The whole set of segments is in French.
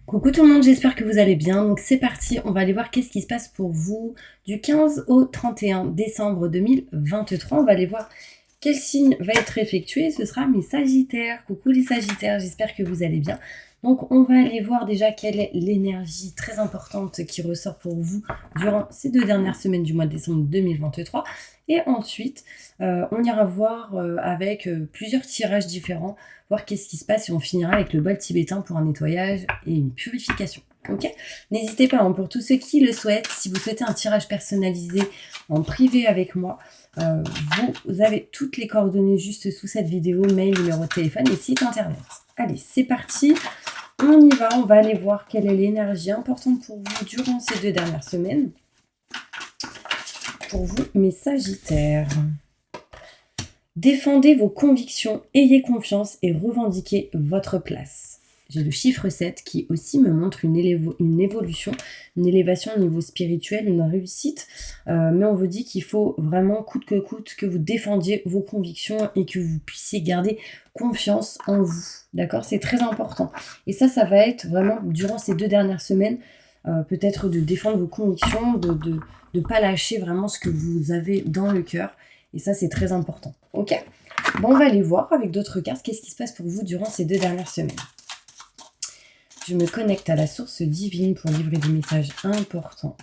Coucou tout le monde, j'espère que vous allez bien. Donc c'est parti, on va aller voir qu'est-ce qui se passe pour vous du 15 au 31 décembre 2023. On va aller voir quel signe va être effectué. Ce sera mes Sagittaires. Coucou les Sagittaires, j'espère que vous allez bien. Donc on va aller voir déjà quelle est l'énergie très importante qui ressort pour vous durant ces 2 dernières semaines du mois de décembre 2023. Et ensuite, on ira voir avec plusieurs tirages différents, voir qu'est-ce qui se passe et on finira avec le bol tibétain pour un nettoyage et une purification. Ok? N'hésitez pas, hein, pour tous ceux qui le souhaitent, si vous souhaitez un tirage personnalisé en privé avec moi, vous avez toutes les coordonnées juste sous cette vidéo, mail, numéro de téléphone et site internet. Allez, c'est parti, on y va, on va aller voir quelle est l'énergie importante pour vous durant ces 2 dernières semaines. Pour vous, mes Sagittaires. Défendez vos convictions, ayez confiance et revendiquez votre place. J'ai le chiffre 7 qui aussi me montre une évolution, une élévation au niveau spirituel, une réussite. Mais on vous dit qu'il faut vraiment coûte que coûte que vous défendiez vos convictions et que vous puissiez garder confiance en vous. D'accord? C'est très important. Et ça va être vraiment durant ces 2 dernières semaines, peut-être de défendre vos convictions, de ne pas lâcher vraiment ce que vous avez dans le cœur. Et ça, c'est très important. Ok? Bon, on va aller voir avec d'autres cartes qu'est-ce qui se passe pour vous durant ces 2 dernières semaines. Je me connecte à la source divine pour livrer des messages importants.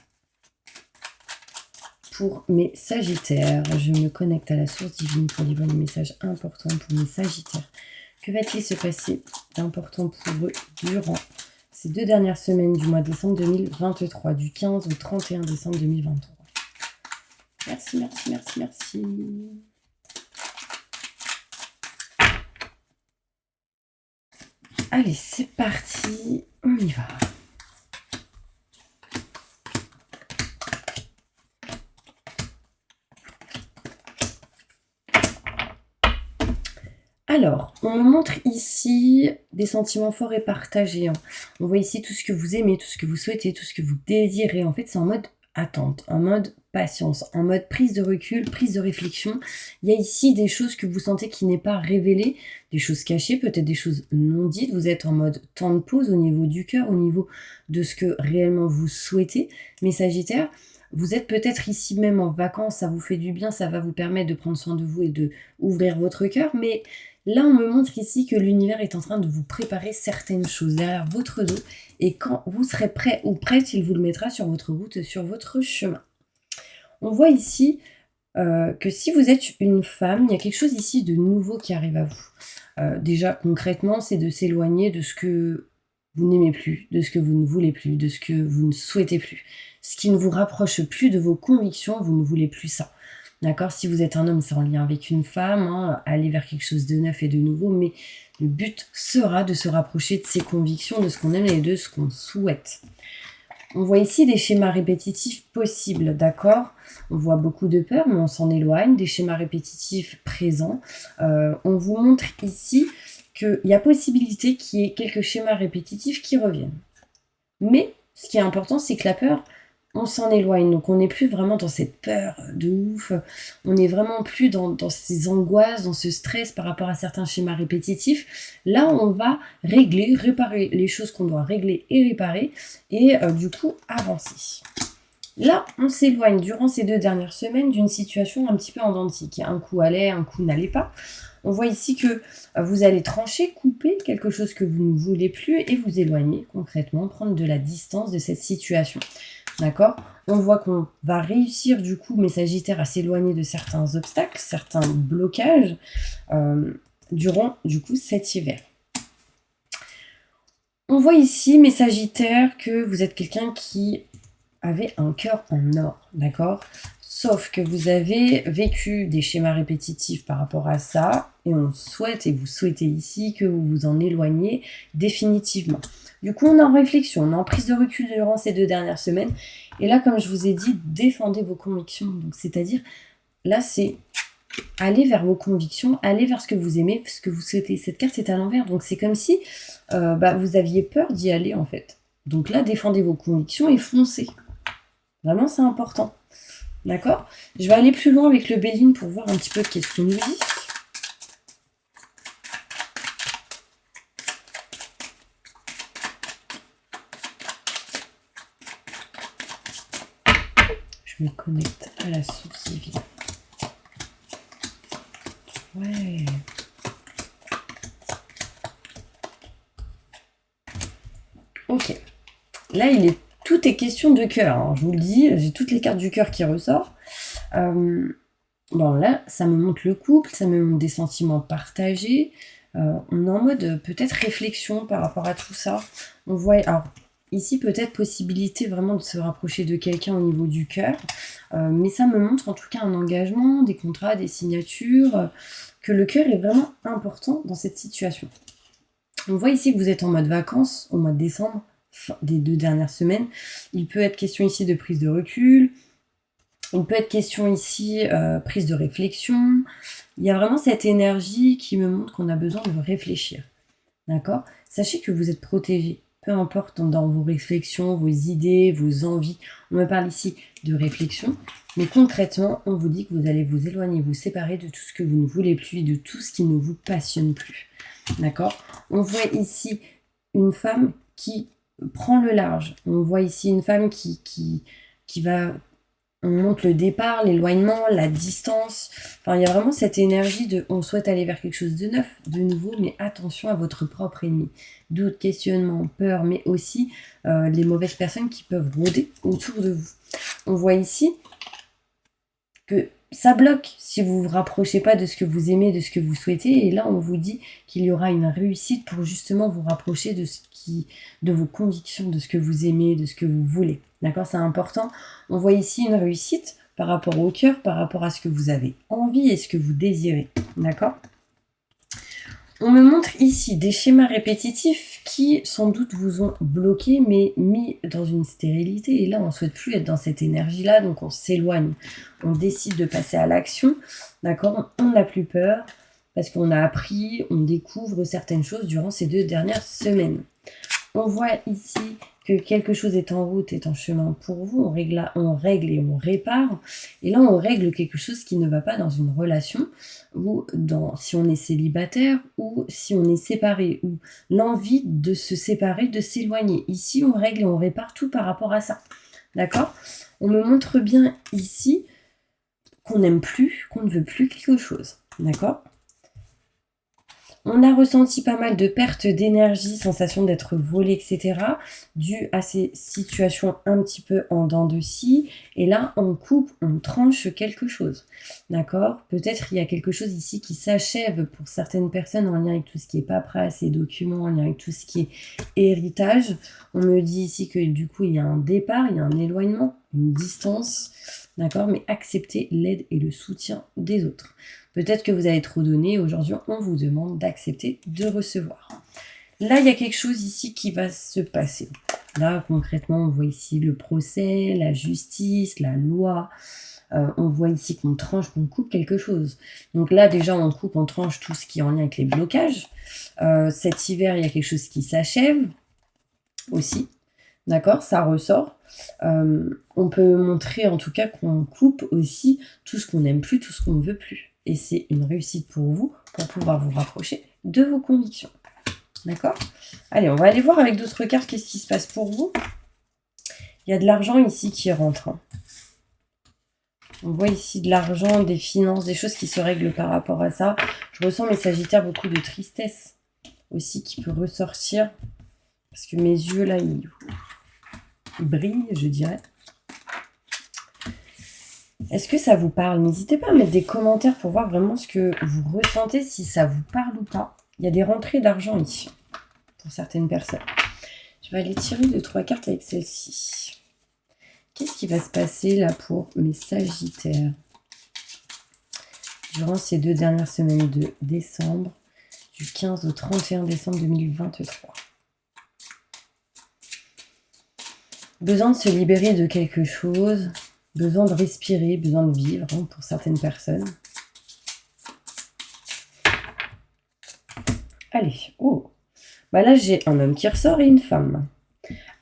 Pour mes Sagittaires, je me connecte à la source divine pour livrer des messages importants pour mes Sagittaires. Que va-t-il se passer d'important pour eux durant ces 2 dernières semaines du mois de décembre 2023, du 15 au 31 décembre 2023? Merci, merci, merci, merci. Allez, c'est parti, on y va. Alors, on me montre ici des sentiments forts et partagés. On voit ici tout ce que vous aimez, tout ce que vous souhaitez, tout ce que vous désirez. En fait, c'est en mode attente, en mode patience, en mode prise de recul, prise de réflexion. Il y a ici des choses que vous sentez qui n'est pas révélées, des choses cachées, peut-être des choses non dites. Vous êtes en mode temps de pause au niveau du cœur, au niveau de ce que réellement vous souhaitez. Mes Sagittaires, vous êtes peut-être ici même en vacances, ça vous fait du bien, ça va vous permettre de prendre soin de vous et de ouvrir votre cœur, mais là, on me montre ici que l'univers est en train de vous préparer certaines choses derrière votre dos. Et quand vous serez prêt ou prête, il vous le mettra sur votre route, sur votre chemin. On voit ici que si vous êtes une femme, il y a quelque chose ici de nouveau qui arrive à vous. Déjà, concrètement, c'est de s'éloigner de ce que vous n'aimez plus, de ce que vous ne voulez plus, de ce que vous ne souhaitez plus. Ce qui ne vous rapproche plus de vos convictions, vous ne voulez plus ça. D'accord? Si vous êtes un homme, c'est en lien avec une femme, hein, aller vers quelque chose de neuf et de nouveau, mais le but sera de se rapprocher de ses convictions, de ce qu'on aime et de ce qu'on souhaite. On voit ici des schémas répétitifs possibles, d'accord? On voit beaucoup de peur, mais on s'en éloigne, des schémas répétitifs présents. On vous montre ici qu'il y a possibilité qu'il y ait quelques schémas répétitifs qui reviennent. Mais ce qui est important, c'est que la peur, on s'en éloigne. Donc on n'est plus vraiment dans cette peur de ouf. On n'est vraiment plus dans ces angoisses, dans ce stress par rapport à certains schémas répétitifs. Là, on va régler, réparer les choses qu'on doit régler et réparer. Et du coup, avancer. Là, on s'éloigne durant ces 2 dernières semaines d'une situation un petit peu en dents de scie. Un coup allait, un coup n'allait pas. On voit ici que vous allez trancher, couper quelque chose que vous ne voulez plus et vous éloigner concrètement, prendre de la distance de cette situation. D'accord? On voit qu'on va réussir du coup, mes Sagittaires, à s'éloigner de certains obstacles, certains blocages durant du coup cet hiver. On voit ici, mes Sagittaires, que vous êtes quelqu'un qui avait un cœur en or, d'accord? Sauf que vous avez vécu des schémas répétitifs par rapport à ça, et on souhaite, et vous souhaitez ici, que vous vous en éloignez définitivement. Du coup, on est en réflexion, on est en prise de recul durant ces 2 dernières semaines, et là, comme je vous ai dit, défendez vos convictions. Donc, c'est-à-dire, là, c'est aller vers vos convictions, aller vers ce que vous aimez, ce que vous souhaitez. Cette carte est à l'envers, donc c'est comme si vous aviez peur d'y aller, en fait. Donc là, défendez vos convictions et foncez. Vraiment, c'est important. D'accord? Je vais aller plus loin avec le Béline pour voir un petit peu qu'est-ce qu'il nous dit. Je me connecte à la source divine. Ouais. Ok. Là, tout est question de cœur. Hein. Je vous le dis, j'ai toutes les cartes du cœur qui ressortent. Bon, là, ça me montre le couple, ça me montre des sentiments partagés. On est en mode peut-être réflexion par rapport à tout ça. On voit, alors, ici, peut-être possibilité vraiment de se rapprocher de quelqu'un au niveau du cœur. Mais ça me montre en tout cas un engagement, des contrats, des signatures, que le cœur est vraiment important dans cette situation. On voit ici que vous êtes en mode vacances au mois de décembre, des 2 dernières semaines. Il peut être question ici de prise de recul. Il peut être question ici prise de réflexion. Il y a vraiment cette énergie qui me montre qu'on a besoin de réfléchir. D'accord ? Sachez que vous êtes protégé. Peu importe dans vos réflexions, vos idées, vos envies. On me parle ici de réflexion. Mais concrètement, on vous dit que vous allez vous éloigner, vous séparer de tout ce que vous ne voulez plus et de tout ce qui ne vous passionne plus. D'accord ? On voit ici une femme qui prend le large. On voit ici une femme qui va... On montre le départ, l'éloignement, la distance. Enfin, il y a vraiment cette énergie de on souhaite aller vers quelque chose de neuf, de nouveau, mais attention à votre propre ennemi. Doute, questionnement, peur, mais aussi les mauvaises personnes qui peuvent rôder autour de vous. On voit ici que ça bloque si vous ne vous rapprochez pas de ce que vous aimez, de ce que vous souhaitez. Et là, on vous dit qu'il y aura une réussite pour justement vous rapprocher de vos convictions, de ce que vous aimez, de ce que vous voulez. D'accord ? C'est important. On voit ici une réussite par rapport au cœur, par rapport à ce que vous avez envie et ce que vous désirez. D'accord ? On me montre ici des schémas répétitifs qui, sans doute, vous ont bloqué, mais mis dans une stérilité. Et là, on ne souhaite plus être dans cette énergie-là, donc on s'éloigne. On décide de passer à l'action, d'accord ? On n'a plus peur, parce qu'on a appris, on découvre certaines choses durant ces 2 dernières semaines. On voit ici que quelque chose est en route, est en chemin pour vous, on règle et on répare. Et là, on règle quelque chose qui ne va pas dans une relation, ou si on est célibataire, ou si on est séparé, ou l'envie de se séparer, de s'éloigner. Ici, on règle et on répare tout par rapport à ça. D'accord ? On me montre bien ici qu'on n'aime plus, qu'on ne veut plus quelque chose. D'accord ? On a ressenti pas mal de pertes d'énergie, sensation d'être volé, etc. dû à ces situations un petit peu en dents de scie. Et là, on coupe, on tranche quelque chose. D'accord ? Peut-être il y a quelque chose ici qui s'achève pour certaines personnes en lien avec tout ce qui est paperasse et documents, en lien avec tout ce qui est héritage. On me dit ici que du coup, il y a un départ, il y a un éloignement, une distance. D'accord ? Mais accepter l'aide et le soutien des autres. Peut-être que vous avez trop donné, aujourd'hui on vous demande d'accepter de recevoir. Là, il y a quelque chose ici qui va se passer. Là, concrètement, on voit ici le procès, la justice, la loi. On voit ici qu'on tranche, qu'on coupe quelque chose. Donc là, déjà, on coupe, on tranche tout ce qui est en lien avec les blocages. Cet hiver, il y a quelque chose qui s'achève aussi. D'accord, ça ressort. On peut montrer en tout cas qu'on coupe aussi tout ce qu'on n'aime plus, tout ce qu'on ne veut plus. Et c'est une réussite pour vous, pour pouvoir vous rapprocher de vos convictions. D'accord ? Allez, on va aller voir avec d'autres cartes qu'est-ce qui se passe pour vous. Il y a de l'argent ici qui rentre. Hein. On voit ici de l'argent, des finances, des choses qui se règlent par rapport à ça. Je ressens, mes Sagittaires, beaucoup de tristesse aussi qui peut ressortir. Parce que mes yeux, là, ils brillent, je dirais. Est-ce que ça vous parle ? N'hésitez pas à mettre des commentaires pour voir vraiment ce que vous ressentez, si ça vous parle ou pas. Il y a des rentrées d'argent ici, pour certaines personnes. Je vais aller tirer 2-3 cartes avec celle-ci. Qu'est-ce qui va se passer là pour mes Sagittaires durant ces 2 dernières semaines de décembre, du 15 au 31 décembre 2023 ? Besoin de se libérer de quelque chose, besoin de respirer, besoin de vivre hein, pour certaines personnes. Allez, oh, bah là j'ai un homme qui ressort et une femme.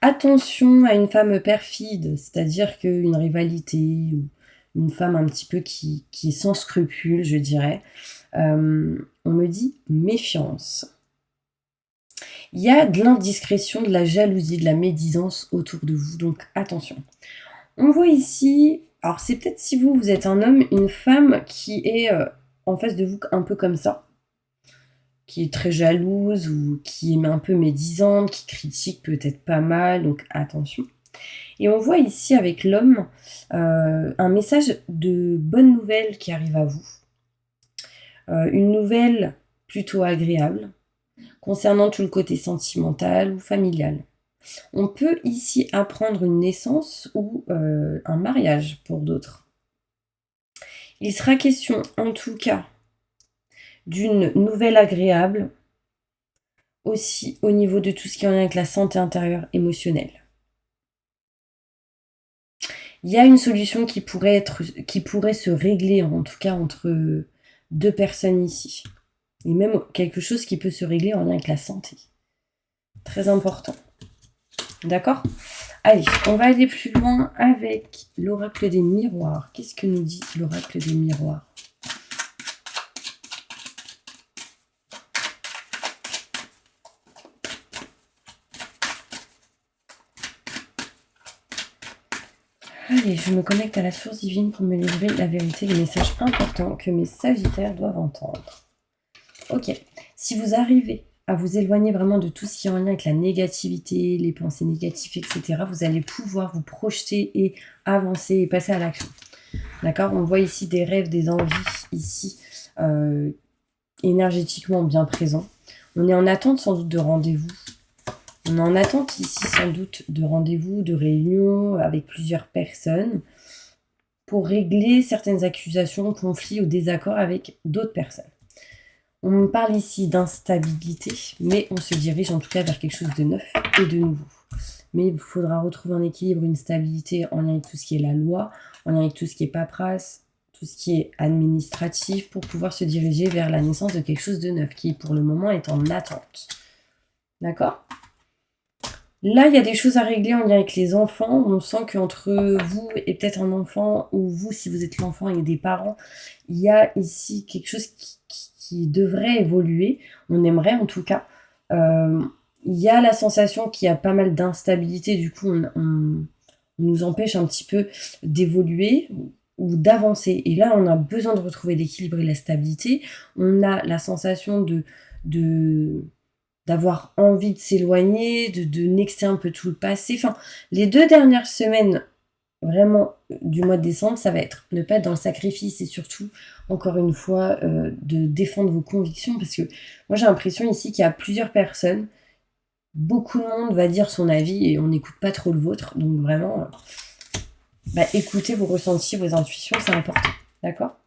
Attention à une femme perfide, c'est-à-dire qu'une rivalité ou une femme un petit peu qui est sans scrupules, je dirais. On me dit méfiance. Il y a de l'indiscrétion, de la jalousie, de la médisance autour de vous, donc attention. On voit ici Alors c'est peut-être si vous êtes un homme, une femme qui est en face de vous un peu comme ça, qui est très jalouse ou qui est un peu médisante, qui critique peut-être pas mal, donc attention. Et on voit ici avec l'homme un message de bonne nouvelle qui arrive à vous. Une nouvelle plutôt agréable concernant tout le côté sentimental ou familial. On peut ici apprendre une naissance ou un mariage pour d'autres. Il sera question en tout cas d'une nouvelle agréable, aussi au niveau de tout ce qui est en lien avec la santé intérieure émotionnelle. Il y a une solution qui pourrait se régler, en tout cas entre deux personnes ici. Et même quelque chose qui peut se régler en lien avec la santé. Très important. D'accord ? Allez, on va aller plus loin avec l'oracle des miroirs. Qu'est-ce que nous dit l'oracle des miroirs ? Allez, je me connecte à la source divine pour me livrer la vérité, les messages importants que mes sagittaires doivent entendre. Ok, si vous arrivez à vous éloigner vraiment de tout ce qui est en lien avec la négativité, les pensées négatives, etc., vous allez pouvoir vous projeter et avancer et passer à l'action. D'accord ? On voit ici des rêves, des envies, ici, énergétiquement bien présents. On est en attente sans doute de rendez-vous. On est en attente ici sans doute de rendez-vous, de réunions avec plusieurs personnes pour régler certaines accusations, conflits ou désaccords avec d'autres personnes. On me parle ici d'instabilité, mais on se dirige en tout cas vers quelque chose de neuf et de nouveau. Mais il faudra retrouver un équilibre, une stabilité en lien avec tout ce qui est la loi, en lien avec tout ce qui est paperasse, tout ce qui est administratif, pour pouvoir se diriger vers la naissance de quelque chose de neuf, qui pour le moment est en attente. D'accord ? Là, il y a des choses à régler en lien avec les enfants. On sent qu'entre vous et peut-être un enfant, ou vous, si vous êtes l'enfant et des parents, il y a ici quelque chose qui devrait évoluer. On aimerait en tout cas. Il y a la sensation qu'il y a pas mal d'instabilité. Du coup, on nous empêche un petit peu d'évoluer ou d'avancer. Et là, on a besoin de retrouver l'équilibre et la stabilité. On a la sensation d'avoir envie de s'éloigner, de nexter un peu tout le passé. Enfin, les 2 dernières semaines, vraiment, du mois de décembre, ça va être ne pas être dans le sacrifice et surtout, encore une fois, de défendre vos convictions. Parce que moi, j'ai l'impression ici qu'il y a plusieurs personnes, beaucoup de monde va dire son avis et on n'écoute pas trop le vôtre. Donc vraiment, écoutez vos ressentis, vos intuitions, c'est important. D'accord ?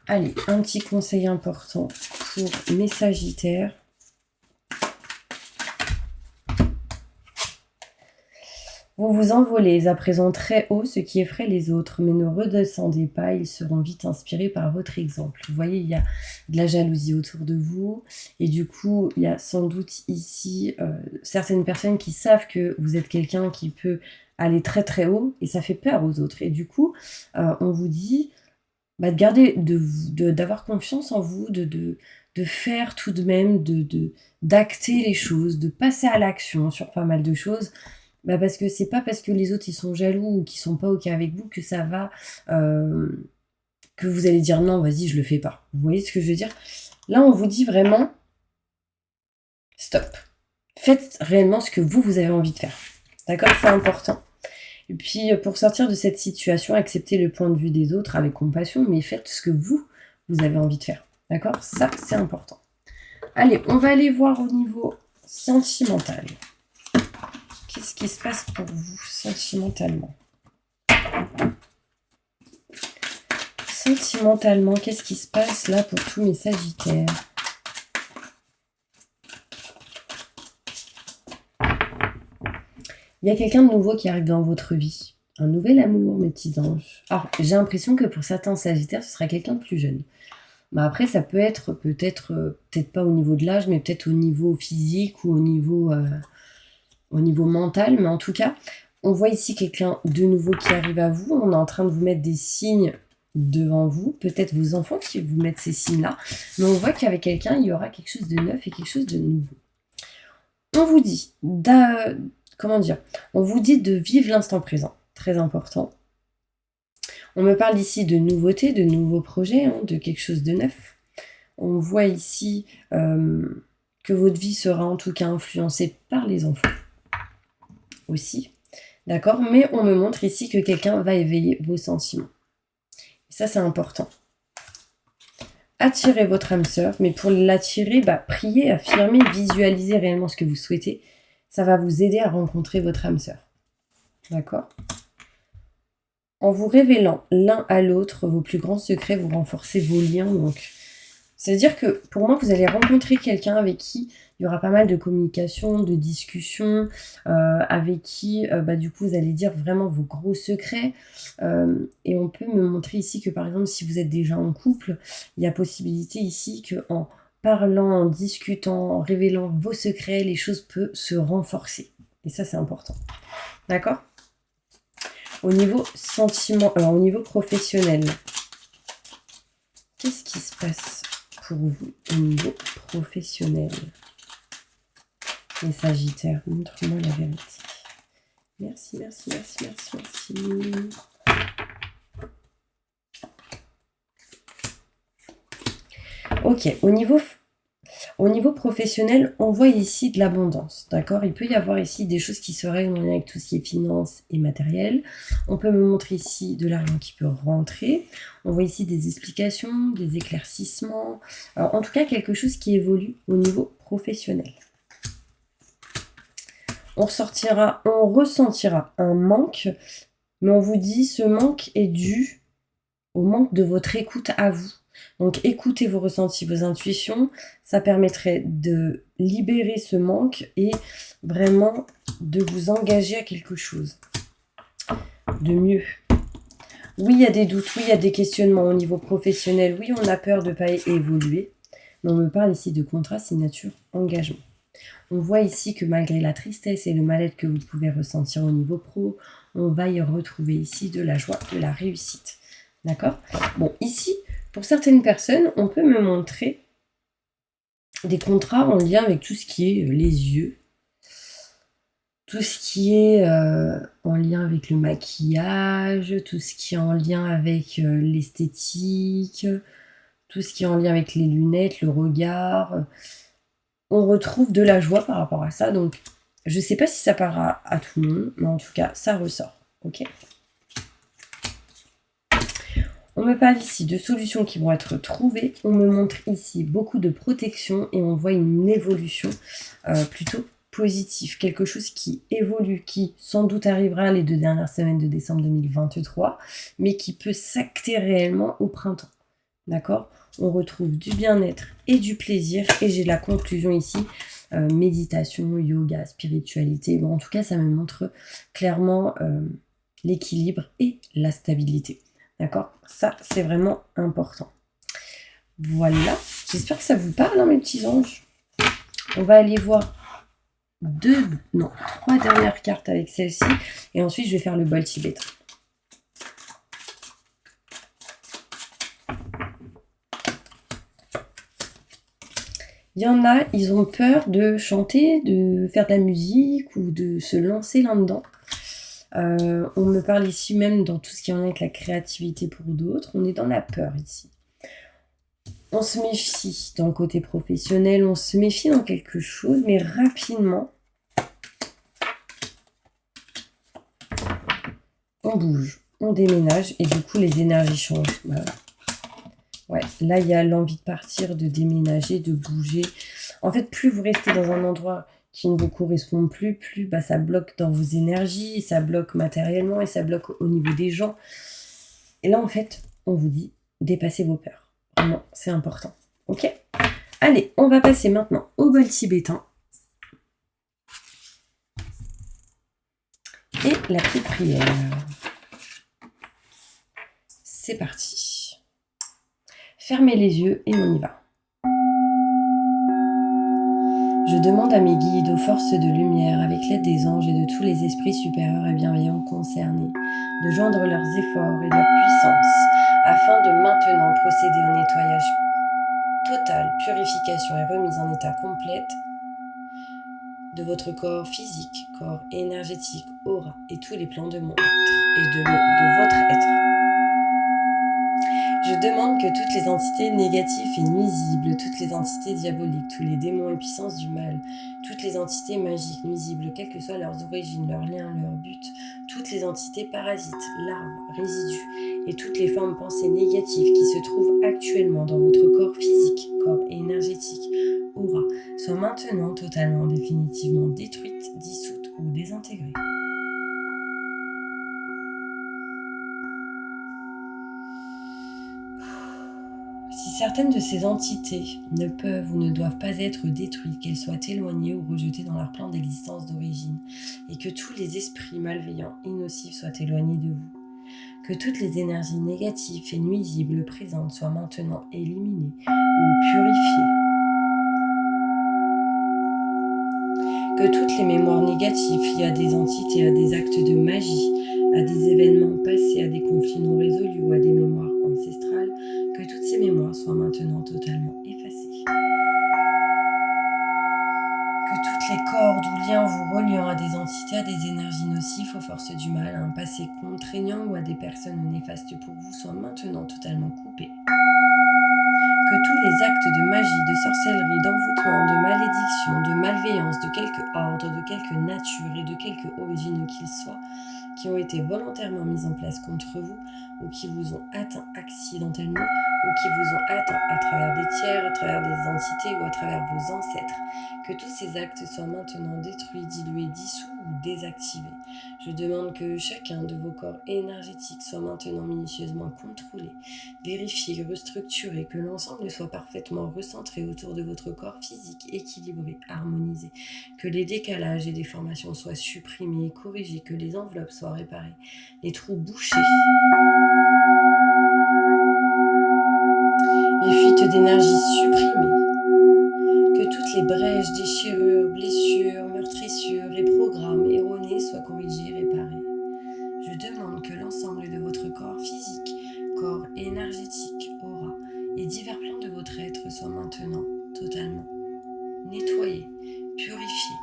Allez, un petit conseil important pour mes sagittaires. Vous vous envolez à présent très haut, ce qui effraie les autres, mais ne redescendez pas, ils seront vite inspirés par votre exemple. Vous voyez, il y a de la jalousie autour de vous, et du coup, il y a sans doute ici certaines personnes qui savent que vous êtes quelqu'un qui peut aller très très haut, et ça fait peur aux autres. Et du coup, on vous dit de garder, d'avoir confiance en vous, de faire tout de même, d'acter les choses, de passer à l'action sur pas mal de choses. Parce que c'est pas parce que les autres ils sont jaloux ou qu'ils sont pas ok avec vous que ça va que vous allez dire non, vas-y, je le fais pas. Vous voyez ce que je veux dire ? Là, on vous dit vraiment stop. Faites réellement ce que vous avez envie de faire. D'accord ? C'est important. Et puis pour sortir de cette situation, acceptez le point de vue des autres avec compassion, mais faites ce que vous avez envie de faire. D'accord ? Ça, c'est important. Allez, on va aller voir au niveau sentimental. Qu'est-ce qui se passe pour vous sentimentalement ? Sentimentalement, qu'est-ce qui se passe là pour tous mes sagittaires ? Il y a quelqu'un de nouveau qui arrive dans votre vie. Un nouvel amour, mes petits anges. Alors, j'ai l'impression que pour certains sagittaires, ce sera quelqu'un de plus jeune. Mais après, ça peut être peut-être pas au niveau de l'âge, mais peut-être au niveau physique ou au niveau mental. Mais en tout cas, on voit ici quelqu'un de nouveau qui arrive à vous. On est en train de vous mettre des signes devant vous. Peut-être vos enfants qui vous mettent ces signes-là. Mais on voit qu'avec quelqu'un, il y aura quelque chose de neuf et quelque chose de nouveau. On vous dit on vous dit de vivre l'instant présent. Très important. On me parle ici de nouveautés, de nouveaux projets, hein, de quelque chose de neuf. On voit ici que votre vie sera en tout cas influencée par les enfants aussi. D'accord? Mais on me montre ici que quelqu'un va éveiller vos sentiments. Et ça, c'est important. Attirez votre âme sœur, mais pour l'attirer, priez, affirmez, visualisez réellement ce que vous souhaitez. Ça va vous aider à rencontrer votre âme sœur. D'accord? En vous révélant l'un à l'autre vos plus grands secrets, vous renforcez vos liens. Donc, c'est-à-dire que pour moi, vous allez rencontrer quelqu'un avec qui il y aura pas mal de communication, de discussion, avec qui, du coup, vous allez dire vraiment vos gros secrets. Et on peut me montrer ici que, par exemple, si vous êtes déjà en couple, il y a possibilité ici qu'en parlant, en discutant, en révélant vos secrets, les choses peuvent se renforcer. Et ça, c'est important. D'accord ? Au niveau sentiment, alors au niveau professionnel, qu'est-ce qui se passe pour vous au niveau professionnel? Les Sagittaires, montre-moi la vérité. Merci, merci, merci, merci, merci. Ok, au niveau professionnel, on voit ici de l'abondance, d'accord? Il peut y avoir ici des choses qui seraient en lien avec tout ce qui est finance et matériel. On peut me montrer ici de l'argent qui peut rentrer. On voit ici des explications, des éclaircissements. Alors, en tout cas, quelque chose qui évolue au niveau professionnel. On ressentira un manque, mais on vous dit ce manque est dû au manque de votre écoute à vous. Donc écoutez vos ressentis, vos intuitions, ça permettrait de libérer ce manque et vraiment de vous engager à quelque chose de mieux. Oui, il y a des doutes, oui, il y a des questionnements au niveau professionnel, oui, on a peur de ne pas évoluer, mais on me parle ici de contrat, signature, engagement. On voit ici que malgré la tristesse et le mal-être que vous pouvez ressentir au niveau pro, on va y retrouver ici de la joie, de la réussite. D'accord? Bon, ici, pour certaines personnes, on peut me montrer des contrats en lien avec tout ce qui est les yeux, tout ce qui est en lien avec le maquillage, tout ce qui est en lien avec l'esthétique, tout ce qui est en lien avec les lunettes, le regard. On retrouve de la joie par rapport à ça. Donc, je ne sais pas si ça parlera à tout le monde, mais en tout cas, ça ressort. Ok ? On me parle ici de solutions qui vont être trouvées. On me montre ici beaucoup de protection et on voit une évolution plutôt positive. Quelque chose qui évolue, qui sans doute arrivera les 2 dernières semaines de décembre 2023, mais qui peut s'acter réellement au printemps. D'accord ? On retrouve du bien-être et du plaisir. Et j'ai la conclusion ici, méditation, yoga, spiritualité. Bon, en tout cas, ça me montre clairement l'équilibre et la stabilité. D'accord? Ça, c'est vraiment important. Voilà. J'espère que ça vous parle, mes petits anges. On va aller voir 3 dernières cartes avec celle-ci. Et ensuite, je vais faire le bol tibétain. Il y en a, ils ont peur de chanter, de faire de la musique ou de se lancer là-dedans. On me parle ici même dans tout ce qui en est avec la créativité pour d'autres. On est dans la peur ici. On se méfie dans le côté professionnel, on se méfie dans quelque chose, mais rapidement, on bouge, on déménage et du coup les énergies changent. Voilà. Ouais, là il y a l'envie de partir, de déménager, de bouger. En fait, plus vous restez dans un endroit qui ne vous correspond plus, ça bloque dans vos énergies, ça bloque matériellement et ça bloque au niveau des gens. Et là, en fait, on vous dit, dépassez vos peurs. Vraiment, c'est important. Ok ? Allez, on va passer maintenant au bol tibétain. Et la petite prière. C'est parti. Fermez les yeux et on y va. Je demande à mes guides, aux forces de lumière, avec l'aide des anges et de tous les esprits supérieurs et bienveillants concernés, de joindre leurs efforts et leur puissance, afin de maintenant procéder au nettoyage total, purification et remise en état complète de votre corps physique, corps énergétique, aura et tous les plans de mon être et de votre être. Je demande que toutes les entités négatives et nuisibles, toutes les entités diaboliques, tous les démons et puissances du mal, toutes les entités magiques nuisibles, quelles que soient leurs origines, leurs liens, leurs buts, toutes les entités parasites, larves, résidus et toutes les formes pensées négatives qui se trouvent actuellement dans votre corps physique, corps énergétique, aura, soient maintenant totalement, définitivement détruites, dissoutes ou désintégrées. Si certaines de ces entités ne peuvent ou ne doivent pas être détruites, qu'elles soient éloignées ou rejetées dans leur plan d'existence d'origine, et que tous les esprits malveillants et nocifs soient éloignés de vous, que toutes les énergies négatives et nuisibles présentes soient maintenant éliminées ou purifiées, que toutes les mémoires négatives liées à des entités, à des actes de magie, à des événements passés, à des conflits non résolus ou à des mémoires ancestrales, que toutes ces mémoires soient maintenant totalement effacées. Que toutes les cordes ou liens vous reliant à des entités, à des énergies nocives, aux forces du mal, à un passé contraignant ou à des personnes néfastes pour vous soient maintenant totalement coupés. Que tous les actes de magie, de sorcellerie, d'envoûtement, de malédiction, de malveillance, de quelque ordre, de quelque nature et de quelque origine qu'ils soient, qui ont été volontairement mis en place contre vous ou qui vous ont atteint accidentellement ou qui vous ont atteint à travers des tiers, à travers des entités ou à travers vos ancêtres, que tous ces actes soient maintenant détruits, dilués, dissous ou désactivés. Je demande que chacun de vos corps énergétiques soit maintenant minutieusement contrôlé, vérifié, restructuré, que l'ensemble soit parfaitement recentré autour de votre corps physique, équilibré, harmonisé, que les décalages et déformations soient supprimés et corrigés, que les enveloppes soient réparées, les trous bouchés, les fuites d'énergie supprimées, que toutes les brèches, déchirures, blessures, meurtrissures et programmes erronés soient corrigés, réparés. Je demande que l'ensemble de votre corps physique, corps énergétique, aura et divers plans de votre être soient maintenant totalement nettoyés, purifiés,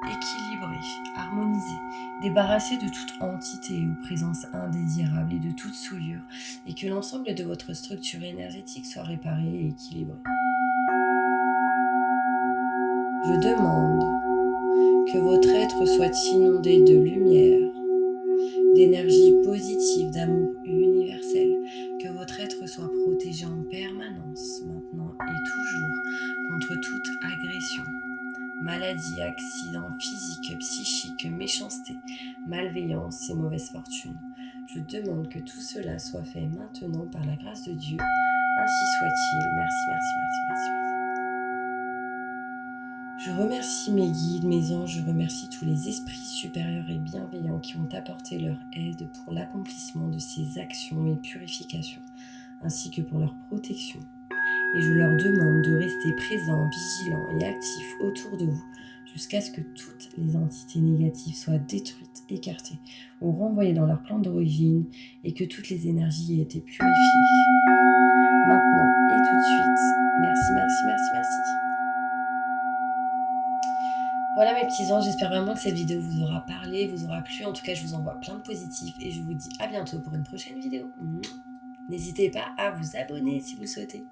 équilibrés, harmonisés, débarrassés de toute entité ou présence indésirable et de toute souillure, et que l'ensemble de votre structure énergétique soit réparé et équilibré. Je demande que votre être soit inondé de lumière, d'énergie positive, d'amour universel, que votre être soit protégé en permanence, maintenant et toujours, contre toute agression, maladie, accident physique, psychique, méchanceté, malveillance et mauvaise fortune. Je demande que tout cela soit fait maintenant par la grâce de Dieu. Ainsi soit-il. Merci, merci, merci, merci. Je remercie mes guides, mes anges, je remercie tous les esprits supérieurs et bienveillants qui ont apporté leur aide pour l'accomplissement de ces actions et purifications, ainsi que pour leur protection. Et je leur demande de rester présents, vigilants et actifs autour de vous jusqu'à ce que toutes les entités négatives soient détruites, écartées ou renvoyées dans leur plan d'origine et que toutes les énergies aient été purifiées. Maintenant et tout de suite. Merci, merci, merci, merci. Voilà mes petits anges, j'espère vraiment que cette vidéo vous aura parlé, vous aura plu. En tout cas, je vous envoie plein de positifs et je vous dis à bientôt pour une prochaine vidéo. N'hésitez pas à vous abonner si vous le souhaitez.